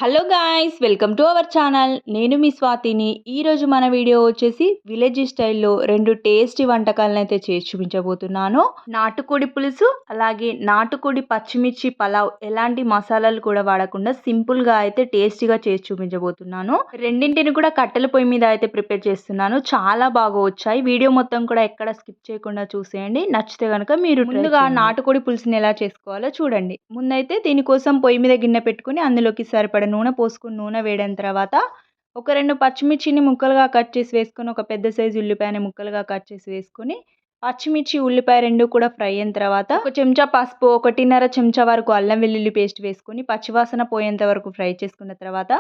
Hello guys, welcome to our channel. నేను మీ స్వాతిని. ఈరోజు మన వీడియో వచ్చేసి విలేజ్ స్టైల్లో 2 టేస్టీ వంటకాలను అయితే చేసి చూపించబోతున్నాను. నాటుకోడి పులుసు అలాగే నాటుకోడి పచ్చిమిర్చి పలావ్ ఎలాంటి మసాలాలు కూడా వాడకుండా సింపుల్గా అయితే టేస్టీగా చేసి చూపించబోతున్నాను. రెండింటిని కూడా కట్టెల పొయ్యి మీద అయితే ప్రిపేర్ చేస్తున్నాను. చాలా బాగా వచ్చాయి. వీడియో మొత్తం కూడా ఎక్కడ స్కిప్ చేయకుండా చూసేయండి. నచ్చితే కనుక మీరు ముందుగా నాటుకోడి పులుసుని ఎలా చేసుకోవాలో చూడండి. ముందైతే దీనికోసం పొయ్యి మీద గిన్నె పెట్టుకుని అందులోకి సరిపడ నూనె పోసుకుని నూనె వేడైన తర్వాత ఒక 2 పచ్చిమిర్చిని ముక్కలుగా కట్ చేసి వేసుకొని ఒక పెద్ద సైజు ఉల్లిపాయని ముక్కలుగా కట్ చేసి వేసుకొని పచ్చిమిర్చి ఉల్లిపాయ రెండు కూడా ఫ్రై అయిన తర్వాత ఒక చెంచా పసుపు 1.5 చెంచా వరకు అల్లం వెల్లుల్లి పేస్ట్ వేసుకొని పచ్చివాసన పోయేంత వరకు ఫ్రై చేసుకున్న తర్వాత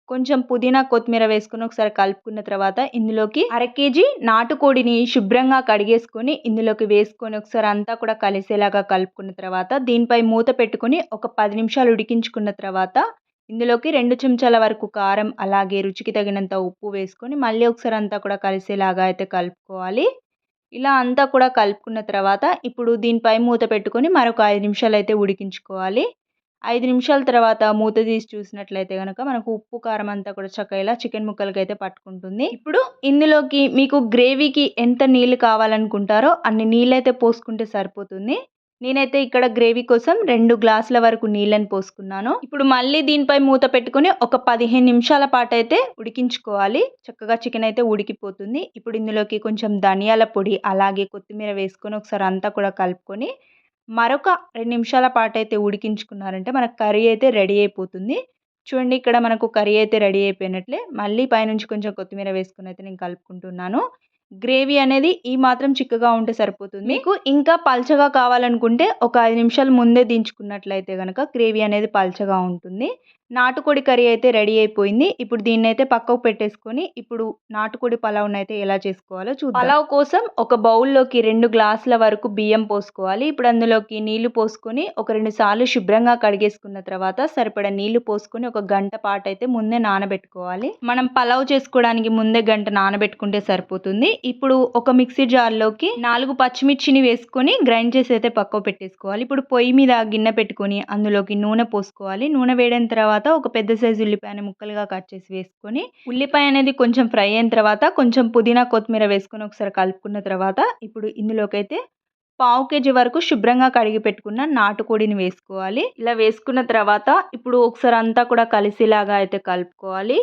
కొంచెం పుదీనా కొత్తిమీర వేసుకొని ఒకసారి కలుపుకున్న తర్వాత ఇందులోకి 1/2 కేజీ నాటుకోడిని శుభ్రంగా కడిగేసుకొని ఇందులోకి వేసుకొని ఒకసారి అంతా కూడా కలిసేలాగా కలుపుకున్న తర్వాత దీనిపై మూత పెట్టుకొని ఒక 10 నిమిషాలు ఉడికించుకున్న తర్వాత ఇందులోకి 2 చెంచాల వరకు కారం అలాగే రుచికి తగినంత ఉప్పు వేసుకొని మళ్ళీ ఒకసారి అంతా కూడా కలిసేలాగా అయితే కలుపుకోవాలి. ఇలా అంతా కూడా కలుపుకున్న తర్వాత ఇప్పుడు దీనిపై మూత పెట్టుకొని మరొక 5 నిమిషాలు అయితే ఉడికించుకోవాలి. 5 నిమిషాల తర్వాత మూత తీసి చూసినట్లయితే గనక మనకు ఉప్పు కారం అంతా కూడా చక్కగా ఇలా చికెన్ ముక్కలకైతే పట్టుకుంటుంది. ఇప్పుడు ఇందులోకి మీకు గ్రేవీకి ఎంత నీళ్ళు కావాలనుకుంటారో అన్ని నీళ్ళైతే పోసుకుంటే సరిపోతుంది. నేనైతే ఇక్కడ గ్రేవీ కోసం 2 గ్లాసుల వరకు నీళ్ళని పోసుకున్నాను. ఇప్పుడు మళ్ళీ దీనిపై మూత పెట్టుకొని ఒక 15 నిమిషాల పాటు అయితే ఉడికించుకోవాలి. చక్కగా చికెన్ అయితే ఉడికిపోతుంది. ఇప్పుడు ఇందులోకి కొంచెం ధనియాల పొడి అలాగే కొత్తిమీర వేసుకొని ఒకసారి అంతా కూడా కలుపుకొని మరొక 2 నిమిషాల పాటు అయితే ఉడికించుకున్నారంటే మనకు కర్రీ అయితే రెడీ అయిపోతుంది. చూడండి, ఇక్కడ మనకు కర్రీ అయితే రెడీ అయిపోయినట్లే. మళ్ళీ పైనుంచి కొంచెం కొత్తిమీర వేసుకొని అయితే నేను కలుపుకుంటున్నాను. గ్రేవీ అనేది ఈ మాత్రం చిక్కగా ఉంటే సరిపోతుంది. మీకు ఇంకా పల్చగా కావాలనుకుంటే ఒక 5 నిమిషాలు ముందే దించుకున్నట్లయితే కనుక గ్రేవీ అనేది పల్చగా ఉంటుంది. నాటుకోడి కర్రీ అయితే రెడీ అయిపోయింది. ఇప్పుడు దీన్ని అయితే పక్కకు పెట్టేసుకొని ఇప్పుడు నాటుకోడి పలావ్ని అయితే ఎలా చేసుకోవాలో చూద్దాం. పలావ్ కోసం ఒక బౌల్లోకి 2 గ్లాసుల వరకు బియ్యం పోసుకోవాలి. ఇప్పుడు అందులోకి నీళ్లు పోసుకొని ఒక 2 సార్లు శుభ్రంగా కడిగేసుకున్న తర్వాత సరిపడా నీళ్లు పోసుకొని ఒక గంట పాటు అయితే ముందే నానబెట్టుకోవాలి. మనం పలావ్ చేసుకోవడానికి ముందే గంట నానబెట్టుకుంటే సరిపోతుంది. ఇప్పుడు ఒక మిక్సీ జార్లోకి 4 పచ్చిమిర్చిని వేసుకొని గ్రైండ్ చేసి అయితే పక్కకు పెట్టేసుకోవాలి. ఇప్పుడు పొయ్యి మీద గిన్నె పెట్టుకొని అందులోకి నూనె పోసుకోవాలి. నూనె వేడైన తర్వాత ఒక పెద్ద సైజు ఉల్లిపాయని ముక్కలుగా కట్ చేసి వేసుకొని ఉల్లిపాయ అనేది కొంచెం ఫ్రై అయిన తర్వాత కొంచెం పుదీనా కొత్తిమీర వేసుకొని ఒకసారి కలుపుకున్న తర్వాత ఇప్పుడు ఇందులోకి అయితే 1/2 కేజీ వరకు శుభ్రంగా కడిగి పెట్టుకున్న నాటుకోడిని వేసుకోవాలి. ఇలా వేసుకున్న తర్వాత ఇప్పుడు ఒకసారి అంతా కూడా కలిసేలాగా అయితే కలుపుకోవాలి.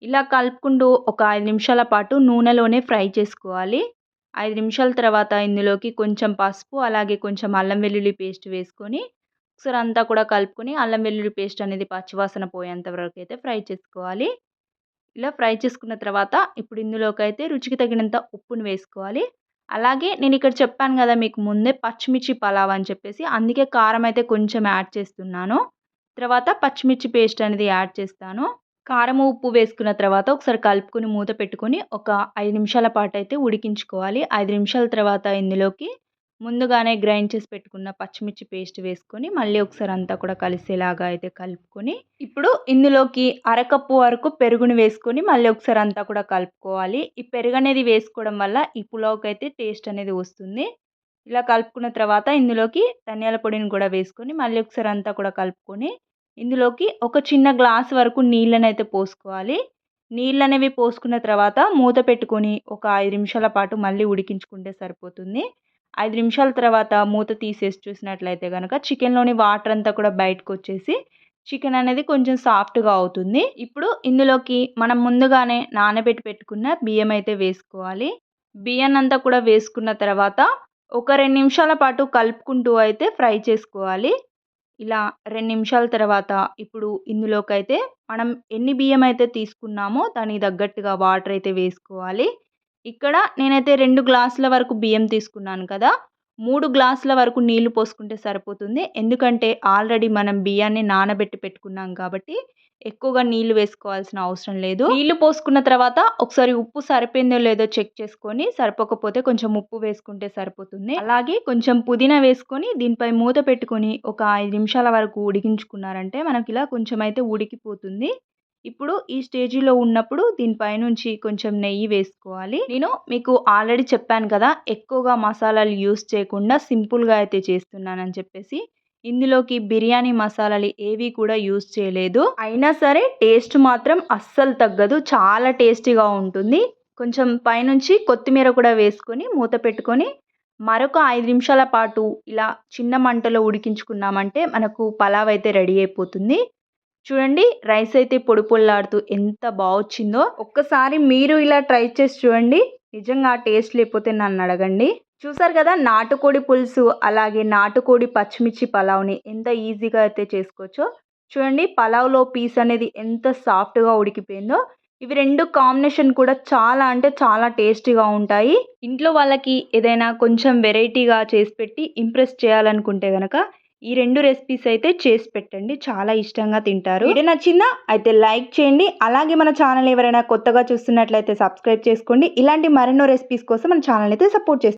ఇలా కలుపుకుంటూ ఒక 5 నిమిషాల పాటు నూనెలోనే ఫ్రై చేసుకోవాలి. 5 నిమిషాల తర్వాత ఇందులోకి కొంచెం పసుపు అలాగే కొంచెం అల్లం వెల్లుల్లి పేస్ట్ వేసుకొని ఒకసారి అంతా కూడా కలుపుకొని అల్లం వెల్లుల్లి పేస్ట్ అనేది పచ్చివాసన పోయేంత వరకు అయితే ఫ్రై చేసుకోవాలి. ఇలా ఫ్రై చేసుకున్న తర్వాత ఇప్పుడు ఇందులోకి అయితే రుచికి తగినంత ఉప్పును వేసుకోవాలి. అలాగే నేను ఇక్కడ చెప్పాను కదా మీకు ముందే పచ్చిమిర్చి పలావ్ అని చెప్పేసి, అందుకే కారం అయితే కొంచెం యాడ్ చేస్తున్నాను. తర్వాత పచ్చిమిర్చి పేస్ట్ అనేది యాడ్ చేస్తాను. కారం ఉప్పు వేసుకున్న తర్వాత ఒకసారి కలుపుకొని మూత పెట్టుకొని ఒక 5 నిమిషాల పాటు అయితే ఉడికించుకోవాలి. 5 నిమిషాల తర్వాత ఇందులోకి ముందుగానే గ్రైండ్ చేసి పెట్టుకున్న పచ్చిమిర్చి పేస్ట్ వేసుకొని మళ్ళీ ఒకసారి అంతా కూడా కలిసేలాగా అయితే కలుపుకొని ఇప్పుడు ఇందులోకి 1/2 కప్పు వరకు పెరుగుని వేసుకొని మళ్ళీ ఒకసారి అంతా కూడా కలుపుకోవాలి. ఈ పెరుగు అనేది వేసుకోవడం వల్ల ఈ పులావ్కి అయితే టేస్ట్ అనేది వస్తుంది. ఇలా కలుపుకున్న తర్వాత ఇందులోకి ధనియాల పొడిని కూడా వేసుకొని మళ్ళీ ఒకసారి అంతా కూడా కలుపుకొని ఇందులోకి ఒక చిన్న గ్లాస్ వరకు నీళ్ళనైతే పోసుకోవాలి. నీళ్ళనేవి పోసుకున్న తర్వాత మూత పెట్టుకొని ఒక 5 నిమిషాల పాటు మళ్ళీ ఉడికించుకుంటే సరిపోతుంది. 5 నిమిషాల తర్వాత మూత తీసేసి చూసినట్లయితే కనుక చికెన్లోని వాటర్ అంతా కూడా బయటకు వచ్చేసి చికెన్ అనేది కొంచెం సాఫ్ట్గా అవుతుంది. ఇప్పుడు ఇందులోకి మనం ముందుగానే నానబెట్టి పెట్టుకున్న బియ్యం అయితే వేసుకోవాలి. బియ్యాన్ని అంతా కూడా వేసుకున్న తర్వాత ఒక 2 నిమిషాల పాటు కలుపుకుంటూ అయితే ఫ్రై చేసుకోవాలి. ఇలా 2 నిమిషాల తర్వాత ఇప్పుడు ఇందులోకైతే మనం ఎన్ని బియ్యం అయితే తీసుకున్నామో దానికి తగ్గట్టుగా వాటర్ అయితే వేసుకోవాలి. ఇక్కడ నేనైతే 2 గ్లాసుల వరకు బియ్యం తీసుకున్నాను కదా! 3 గ్లాసుల వరకు నీళ్లు పోసుకుంటే సరిపోతుంది. ఎందుకంటే ఆల్రెడీ మనం బియ్యాన్ని నానబెట్టి పెట్టుకున్నాం కాబట్టి ఎక్కువగా నీళ్లు వేసుకోవాల్సిన అవసరం లేదు. నీళ్లు పోసుకున్న తర్వాత ఒకసారి ఉప్పు సరిపోయిందో లేదో చెక్ చేసుకొని సరిపోకపోతే కొంచెం ఉప్పు వేసుకుంటే సరిపోతుంది. అలాగే కొంచెం పుదీనా వేసుకొని దీనిపై మూత పెట్టుకొని ఒక 5 నిమిషాల వరకు ఉడికించుకున్నారంటే మనకి ఇలా కొంచెం అయితే ఉడికిపోతుంది. ఇప్పుడు ఈ స్టేజిలో ఉన్నప్పుడు దీనిపై నుంచి కొంచెం నెయ్యి వేసుకోవాలి. నేను మీకు ఆల్రెడీ చెప్పాను కదా, ఎక్కువగా మసాలాలు యూస్ చేయకుండా సింపుల్గా అయితే చేస్తున్నానని చెప్పేసి. ఇందులోకి బిర్యానీ మసాలాలు ఏవి కూడా యూజ్ చేయలేదు. అయినా సరే టేస్ట్ మాత్రం అస్సలు తగ్గదు, చాలా టేస్టీగా ఉంటుంది. కొంచెం పైనుంచి కొత్తిమీర కూడా వేసుకొని మూత పెట్టుకొని మరొక 5 నిమిషాల పాటు ఇలా చిన్న మంటలో ఉడికించుకున్నామంటే మనకు పలావ్ అయితే రెడీ అయిపోతుంది. చూడండి రైస్ అయితే పొడి పొడిలాడుతూ ఎంత బాగొచ్చిందో. ఒక్కసారి మీరు ఇలా ట్రై చేసి చూడండి, నిజంగా టేస్ట్ లేకపోతే నన్ను అడగండి. చూసారు కదా నాటుకోడి పులుసు అలాగే నాటుకోడి పచ్చిమిర్చి పలావ్ని ఎంత ఈజీగా అయితే చేసుకోవచ్చో. చూడండి పలావ్లో పీస్ అనేది ఎంత సాఫ్ట్గా ఉడికిపోయిందో. ఇవి రెండు కాంబినేషన్ కూడా చాలా అంటే చాలా టేస్టీగా ఉంటాయి. ఇంట్లో వాళ్ళకి ఏదైనా కొంచెం వెరైటీగా చేసి పెట్టి ఇంప్రెస్ చేయాలనుకుంటే గనక ఈ 2 రెసిపీస్ అయితే చేసి పెట్టండి, చాలా ఇష్టంగా తింటారు. వీడియో నచ్చిందా అయితే లైక్ చేయండి. అలాగే మన ఛానల్ ఎవరైనా కొత్తగా చూస్తున్నట్లయితే సబ్స్క్రైబ్ చేసుకోండి. ఇలాంటి మరెన్నో రెసిపీస్ కోసం మన ఛానల్ అయితే సపోర్ట్ చేస్తుంది.